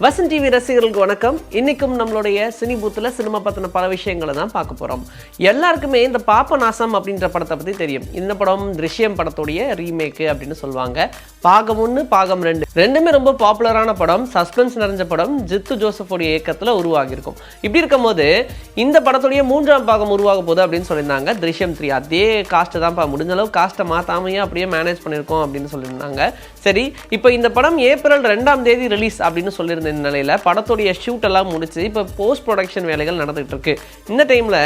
Vasan TV ரசிகர்களுக்கு வணக்கம். இன்னைக்கும் நம்மளுடைய சினி பூத்துல சினிமா பத்தின பல விஷயங்களை தான் பார்க்க போறோம். எல்லாருக்குமே இந்த பாபநாசம் அப்படின்ற படத்தை பத்தி தெரியும். இந்த படம் திருஷ்யம் படத்துடைய ரீமேக் அப்படின்னு சொல்லுவாங்க. பாகம் 1 பாகம் 2 ரெண்டுமே ரொம்ப பாப்புலரான படம், சஸ்பென்ஸ் நிறைஞ்ச படம். ஜித்து ஜோசஃபோடைய இயக்கத்துல உருவாகி இருக்கும். இப்படி இருக்கும்போது இந்த படத்துடைய 3ஆம் பாகம் உருவாக போகுது அப்படின்னு சொல்லியிருந்தாங்க. திருஷ்யம் 3 அதே காஸ்ட் தான் முடிஞ்ச அளவு காஸ்ட்டை மாத்தாமையே அப்படியே மேனேஜ் பண்ணியிருக்கோம் அப்படின்னு சொல்லியிருந்தாங்க. சரி, இப்போ இந்த படம் ஏப்ரல் 2ஆம் தேதி ரிலீஸ் அப்படின்னு சொல்லியிருந்த நிலையில படத்துடைய ஷூட் எல்லாம் முடிச்சு இப்போ போஸ்ட் ப்ரொடக்ஷன் வேலைகள் நடந்துட்டு இருக்கு. இந்த டைம்ல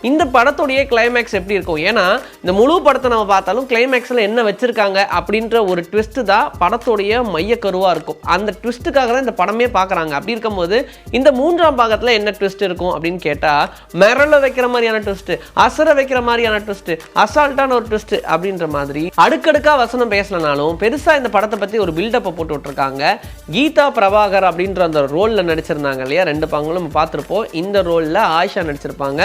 இந்த படத்துடைய கிளைமேக்ஸ் எப்படி இருக்கும்? ஏன்னா இந்த முழு படத்தை நம்ம பார்த்தாலும் கிளைமேக்ஸ்ல என்ன வச்சிருக்காங்க அப்படின்ற ஒரு ட்விஸ்ட் தான் படத்துடைய மையக்கருவா இருக்கும். அந்த ட்விஸ்ட்டுக்காக தான் இந்த படமே பார்க்குறாங்க. அப்படி இருக்கும்போது இந்த 3ஆம் பாகத்தில் என்ன ட்விஸ்ட் இருக்கும் அப்படின்னு கேட்டா, மிரள வைக்கிற மாதிரியான ட்விஸ்ட், அசர வைக்கிற மாதிரியான ட்விஸ்ட், அசால்ட்டான ஒரு ட்விஸ்ட் அப்படின்ற மாதிரி அடுக்கடுக்கா வசனம் பேசலனாலும் பெருசா இந்த படத்தை பத்தி ஒரு பில்டப்பை போட்டு விட்டுருக்காங்க. கீதா பிரபாகர் அப்படின்ற அந்த ரோல்ல நடிச்சிருந்தாங்க இல்லையா, 2 பங்களும் நம்ம பார்த்துருப்போம். இந்த ரோல்ல ஆயிஷா நடிச்சிருப்பாங்க.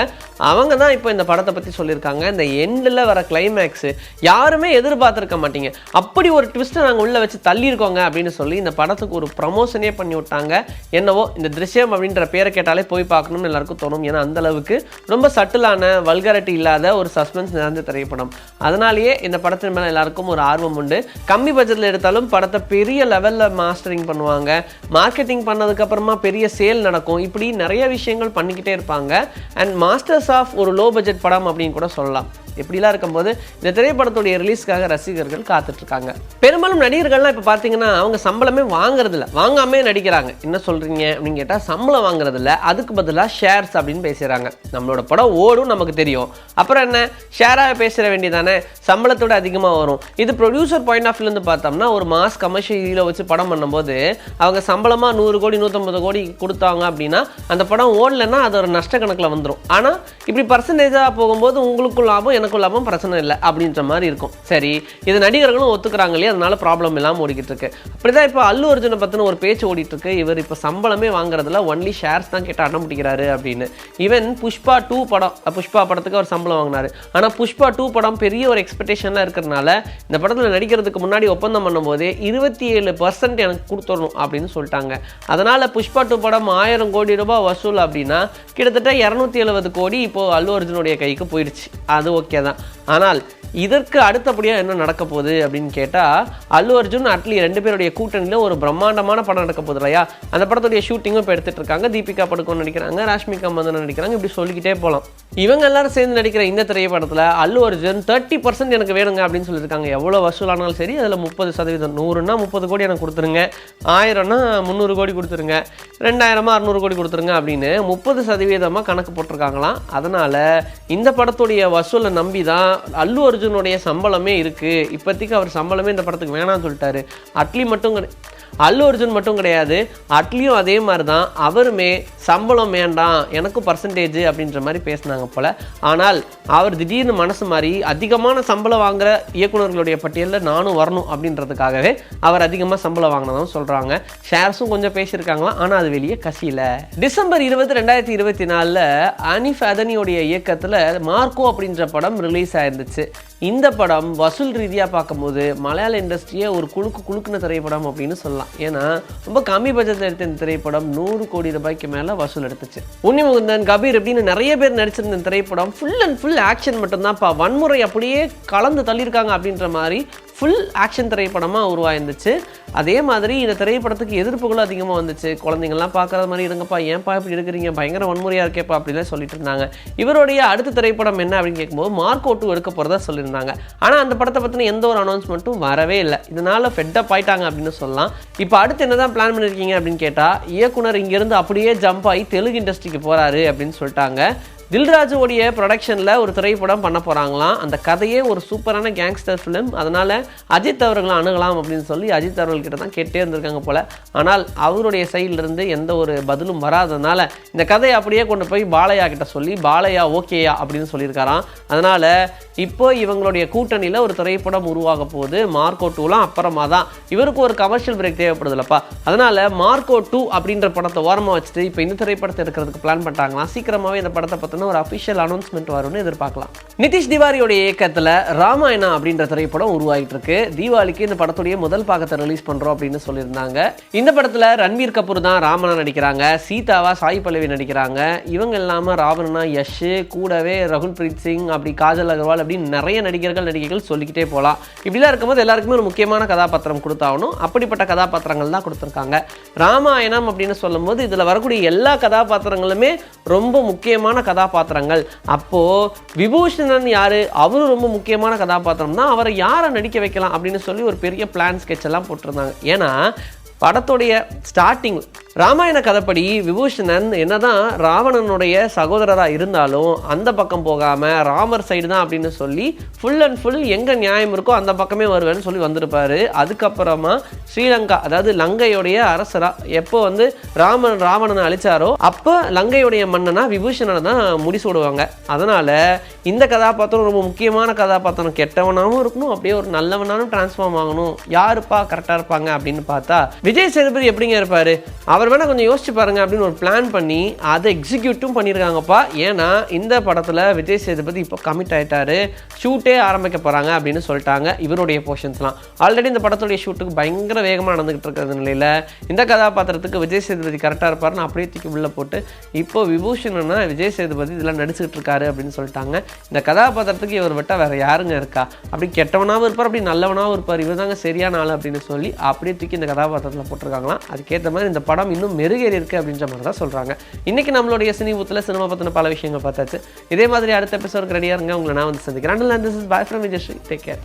அவங்க தான் இப்போ இந்த படத்தை பத்தி சொல்லியிருக்காங்க. இந்த எண்டில் வர கிளைமேக்ஸ் யாருமே எதிர்பார்த்துருக்க மாட்டீங்க, அப்படி ஒரு ட்விஸ்ட்டை நாங்கள் உள்ள வச்சு தள்ளியிருக்கோங்க அப்படின்னு சொல்லி இந்த படத்துக்கு ஒரு ப்ரமோஷனே பண்ணி விட்டாங்க. என்னவோ இந்த திருஷ்யம் அப்படின்ற பேரை கேட்டாலே போய் பார்க்கணும்னு எல்லாருக்கும் தோணும். ஏன்னா அந்த அளவுக்கு ரொம்ப சட்டிலான வல்காரிட்டி இல்லாத ஒரு சஸ்பென்ஸ் நிறைந்த திரைப்படம். அதனாலேயே இந்த படத்தின் மேலே எல்லாருக்கும் ஒரு ஆர்வம் உண்டு. கம்மி பட்ஜெட்டில் எடுத்தாலும் படத்தை பெரிய லெவலில் மாஸ்டரிங் பண்ணுவாங்க. மார்க்கெட்டிங் பண்ணதுக்கு அப்புறமா பெரிய சேல் நடக்கும். இப்படி நிறைய விஷயங்கள் பண்ணிக்கிட்டே இருப்பாங்க. அண்ட் மாஸ்டர்ஸ் ஆஃப் ஒரு லோ பட்ஜெட் படம் அப்படின்னு கூட சொல்லலாம். எப்படிலாம் இருக்கும்போது இந்த திரைப்படத்துடைய ரிலீஸ்க்காக ரசிகர்கள் காத்துட்டு இருக்காங்க. பெரும்பாலும் நடிகர்கள்லாம் இப்போ பார்த்தீங்கன்னா அவங்க சம்பளமே வாங்குறதில்ல, வாங்காமே நடிக்கிறாங்க. என்ன சொல்றீங்க அப்படின்னு கேட்டால், சம்பளம் வாங்குறதில்ல, அதுக்கு பதிலாக ஷேர்ஸ் அப்படின்னு பேசுகிறாங்க. நம்மளோட படம் ஓடும் நமக்கு தெரியும், அப்புறம் என்ன ஷேராக பேசுகிற வேண்டியதானே, சம்பளத்தோட அதிகமாக வரும். இது ப்ரொடியூசர் பாயிண்ட் ஆஃப் வியூலேருந்து பார்த்தோம்னா ஒரு மாஸ் கமர்ஷியல் ஹீரோ வச்சு படம் பண்ணும்போது அவங்க சம்பளமாக 100 கோடி 150 கோடி கொடுத்தாங்க அப்படின்னா அந்த படம் ஓடலைன்னா அது ஒரு நஷ்ட கணக்கில் வந்துடும். ஆனால் இப்படி பர்சன்டேஜாக போகும்போது உங்களுக்கும் லாபம் எனக்கும் லாபம், பிரச்சனை இல்லை அப்படின்ற மாதிரி இருக்கும். சரி, இது நடிகர்களும் ஒத்துக்கிறாங்க இல்லையா, அதனால ப்ராப்ளம் இல்லாமல் ஓடிக்கிட்டு இருக்கு. அப்படிதான் இப்போ அல்லு அர்ஜுனை பற்றின ஒரு பேச்சு ஓடிட்டு இருக்கு. இவர் இப்போ சம்பளமே வாங்குறதுல ஒன்லி ஷேர்ஸ் தான் கேட்டு அடம் பிடிக்கிறாரு அப்படின்னு. ஈவன் புஷ்பா 2 படம், புஷ்பா படத்துக்கு அவர் சம்பளம் வாங்கினாரு. ஆனால் புஷ்பா 2 படம் பெரிய ஒரு எக்ஸ்பெக்டேஷன்லாம் இருக்கிறதுனால இந்த படத்தில் நடிக்கிறதுக்கு முன்னாடி ஒப்பந்தம் பண்ணும்போதே 27% எனக்கு கொடுத்துடணும் அப்படின்னு சொல்லிட்டாங்க. அதனால புஷ்பா 2 படம் 1000 கோடி ரூபாய் வசூல் அப்படின்னா கிட்டத்தட்ட 270 கோடி இப்போ அல்லு அர்ஜுனுடைய கைக்கு போயிடுச்சு. அது ஓகே தான். ஆனால் இதற்கு அடுத்தபடியாக என்ன நடக்க போகுது அப்படின்னு கேட்டால், அல்லு அர்ஜுன் அட்லி 2 பேருடைய கூட்டணியில் ஒரு பிரம்மாண்டமான படம் நடக்க போகுது இல்லையா. அந்த படத்துடைய ஷூட்டிங்கும் இப்போ எடுத்துகிட்டு இருக்காங்க. தீபிகா படுகோன் நடிக்கிறாங்க, ராஷ்மிகா மந்தனா நடிக்கிறாங்க. இப்படி சொல்லிக்கிட்டே போகலாம். இவங்க எல்லாரும் சேர்ந்து நடிக்கிற இந்த திரைப்படத்தில் அல்லு அர்ஜுன் 30% எனக்கு வேணுங்க அப்படின்னு சொல்லியிருக்காங்க. எவ்வளோ வசூலானாலும் சரி, அதில் 30%, 100னா 30 கோடி எனக்கு கொடுத்துருங்க, 1000னா 300 கோடி கொடுத்துருங்க, 2000 600 கோடி கொடுத்துருங்க அப்படின்னு 30% கணக்கு போட்டிருக்காங்களாம். அதனால் இந்த படத்துடைய வசூலை நம்பி தான் அல்லு அர்ஜுனுடைய சம்பளமே இருக்கு. இப்போதைக்கு அவர் சம்பளமே இந்த படத்துக்கு வேணாம்னு சொல்லிட்டாரு. அல்லு அர்ஜுன் மட்டும் கிடையாது, அட்லியும் அதே மாதிரி தான். அவருமே சம்பளம் வேண்டாம், எனக்கும் பர்சன்டேஜ் அப்படின்ற மாதிரி பேசினாங்க போல. ஆனால் அவர் திடீர்னு மனசு மாதிரி அதிகமான சம்பளம் வாங்குற இயக்குநர்களுடைய பட்டியலில் நானும் வரணும் அப்படின்றதுக்காகவே அவர் அதிகமாக சம்பளம் வாங்கினதும் சொல்கிறாங்க. ஷேர்ஸும் கொஞ்சம் பேசியிருக்காங்களாம், ஆனால் அது வெளியே கசியல. டிசம்பர் 20, 2024 அனீஃப் அதனியோடைய இயக்கத்தில் மார்க்கோ அப்படின்ற படம் ரிலீஸ் ஆயிருந்துச்சு. இந்த படம் வசூல் ரீதியாக பார்க்கும்போது மலையாள இண்டஸ்ட்ரியை ஒரு குலுக்குன திரைப்படம் அப்படின்னு சொல்லலாம். ஏன்னா ரொம்ப கம்மி பட்ஜெட்டில் எடுத்த இந்த திரைப்படம் 100 கோடி ரூபாய்க்கு மேலே வசூல் எடுத்துச்சு. உன்னிமுகுந்தன், கபீர் அப்படின்னு நிறைய பேர் நடிச்சிருந்த திரைப்படம் ஃபுல் அண்ட் ஃபுல் ஆக்ஷன் மட்டும்தான்ப்பா, வன்முறை அப்படியே கலந்து தள்ளியிருக்காங்க அப்படின்ற மாதிரி ஃபுல் ஆக்ஷன் திரைப்படமாக உருவாயிருந்துச்சு. அதே மாதிரி இந்த திரைப்படத்துக்கு எதிர்ப்புகளும் அதிகமாக வந்துச்சு. குழந்தைங்கள்லாம் பார்க்குற மாதிரி இருங்கப்பா, ஏன்ப்பா இப்படி இருக்கிறீங்க, பயங்கர வன்முறையாக இருக்கேப்பா அப்படிலாம் சொல்லிட்டு இருந்தாங்க. இவருடைய அடுத்த திரைப்படம் என்ன அப்படின்னு கேட்கும்போது மார்க்கோ 2 எடுக்க போகிறதா சொல்லியிருந்தாங்க. ஆனால் அந்த படத்தை பற்றின எந்த ஒரு அனௌன்ஸ்மெண்ட்டும் வரவே இல்லை. இதனால் ஃபெட்டப் ஆயிட்டாங்க அப்படின்னு சொல்லலாம். இப்போ அடுத்து என்ன தான் பிளான் பண்ணியிருக்கீங்க அப்படின்னு கேட்டால், இயக்குனர் இங்கேருந்து அப்படியே ஜம்ப் ஆகி தெலுங்கு இண்டஸ்ட்ரிக்கு போகிறாரு அப்படின்னு சொல்லிட்டாங்க. தில்ராஜுடைய ப்ரொடக்ஷனில் ஒரு திரைப்படம் பண்ண போகிறாங்களாம். அந்த கதையே ஒரு சூப்பரான கேங்ஸ்டர் ஃபிலிம். அதனால் அஜித் அவர்களை அணுகலாம் அப்படின்னு சொல்லி அஜித் அவர்கள்கிட்ட தான் கேட்டே இருந்திருக்காங்க போல். ஆனால் அவருடைய சைட்லேருந்து எந்த ஒரு பதிலும் வராதனால இந்த கதையை அப்படியே கொண்டு போய் பாலையா கிட்ட சொல்லி பாலையா ஓகேயா அப்படின்னு சொல்லியிருக்காராம். அதனால் இப்போ இவங்களுடைய கூட்டணியில் ஒரு திரைப்படம் உருவாக போகுது. மார்க்கோ 2லாம் அப்புறமா தான், இவருக்கு ஒரு கமர்ஷியல் பிரேக் தேவைப்படுதுல்லப்பா. அதனால் மார்க்கோ 2 அப்படின்ற படத்தை ஓரமாக வச்சுட்டு இப்போ இந்த திரைப்படத்தை எடுக்கிறதுக்கு பிளான் பண்ணிட்டாங்களாம். சீக்கிரமாகவே இந்த படத்தை பற்றி பற்றின ஒரு அஃபிஷியல் அனௌன்ஸ்மெண்ட் வரும்னு எதிர்பார்க்கலாம். நிதிஷ் திவாரியோடைய இயக்கத்தில் ராமாயணா அப்படின்ற திரைப்படம் உருவாகிட்டு இருக்கு. தீபாவளிக்கு இந்த படத்துடைய முதல் பாகத்தை ரிலீஸ் பண்ணுறோம் அப்படின்னு சொல்லியிருந்தாங்க. இந்த படத்தில் ரன்வீர் கபூர் தான் ராமனா நடிக்கிறாங்க, சீதாவா சாய் பல்லவி நடிக்கிறாங்க. இவங்க இல்லாமல் ராவணனா யஷ், கூடவே ரகுல் பிரீத் சிங், அப்படி காஜல் அகர்வால் அப்படின்னு நிறைய நடிகைகள் சொல்லிக்கிட்டே போகலாம். இப்படிலாம் இருக்கும்போது எல்லாருக்குமே ஒரு முக்கியமான கதாபாத்திரம் கொடுத்தாகணும். அப்படிப்பட்ட கதாபாத்திரங்கள் தான் கொடுத்துருக்காங்க. ராமாயணம் அப்படின்னு சொல்லும்போது இதில் வரக்கூடிய எல்லா கதாபாத்திரங்களுமே ரொம்ப முக்கியமான கதாபாத்திரங்கள். அப்போது விபூஷணன் யார், அவரும் ரொம்ப முக்கியமான கதாபாத்திரம் தான். அவரை யாரை நடிக்க வைக்கலாம் அப்படின்னு சொல்லி ஒரு பெரிய பிளான் ஸ்கெட்ச் எல்லாம் போட்டிருந்தாங்க. ஏன்னா படத்துடைய ஸ்டார்டிங் ராமாயண கதைப்படி விபூஷணன் என்னதான் ராவணனுடைய சகோதரராக இருந்தாலும் அந்த பக்கம் போகாமல் ராமர் சைடு தான் அப்படின்னு சொல்லி ஃபுல் அண்ட் ஃபுல் எங்கே நியாயம் இருக்கோ அந்த பக்கமே வருவேன்னு சொல்லி வந்திருப்பார். அதுக்கப்புறமா ஸ்ரீலங்கா, அதாவது லங்கையுடைய அரசராக எப்போ வந்து ராவணனை அழிச்சாரோ அப்போ லங்கையுடைய மன்னனா விபூஷணனை தான் முடிசூடுவாங்க. அதனால் இந்த கதாபாத்திரம் ரொம்ப முக்கியமான கதாபாத்திரம். கெட்டவனாகவும் இருக்கணும், அப்படியே ஒரு நல்லவனாலும் டிரான்ஸ்ஃபார்ம் ஆகணும். யாருப்பா கரெக்டாக இருப்பாங்க அப்படின்னு பார்த்தா விஜய் சேதுபதி எப்படிங்க இருப்பார், அவர் வேணால் கொஞ்சம் யோசிச்சு பாருங்க அப்படின்னு ஒரு பிளான் பண்ணி அதை எக்ஸிக்யூட்டும் பண்ணியிருக்காங்கப்பா. ஏன்னா இந்த படத்தில் விஜய் சேதுபதி இப்போ கமிட் ஆகிட்டாரு, ஷூட்டே ஆரம்பிக்க போகிறாங்க அப்படின்னு சொல்லிட்டாங்க. இவருடைய போர்ஷன்ஸ்லாம் ஆல்ரெடி இந்த படத்துடைய ஷூட்டுக்கு பயங்கர வேகமாக நடந்துகிட்டு இருக்கிற நிலையில் இந்த கதாபாத்திரத்துக்கு விஜய் சேதுபதி கரெக்டாக இருப்பாருன்னு அப்படியே தூக்கி உள்ளே போட்டு இப்போ விபூஷணனா விஜய் சேதுபதி இதெல்லாம் நடிச்சுக்கிட்டு இருக்காரு அப்படின்னு சொல்லிட்டாங்க. இந்த கதாபாத்திரத்துக்கு இவர் விட்டால் வேறு யாருங்க இருக்கா, அப்படி கெட்டவனாகவும் இருப்பார், அப்படி நல்லவனாகவும் இருப்பார், இவர் தாங்க சரியான ஆள் அப்படின்னு சொல்லி அப்படியே தூக்கி இந்த கதாபாத்திரத்தில் போட்டிருக்காங்களாம். அதுக்கேற்ற மாதிரி இந்த படம் இன்னும் மெருகேறி இருக்குது அப்படின்ற மாதிரி தான் சொல்கிறாங்க. இன்றைக்கி நம்மளுடைய சினி பூத்தில் சினிமா பற்றின பல விஷயங்கள் பார்த்தாச்சு. இதே மாதிரி அடுத்த எபிசோடுக்கு ரெடியாக இருங்க. உங்களை நான் வந்து சந்திக்கிறேன். This is bye from Vijay Sri. Take care.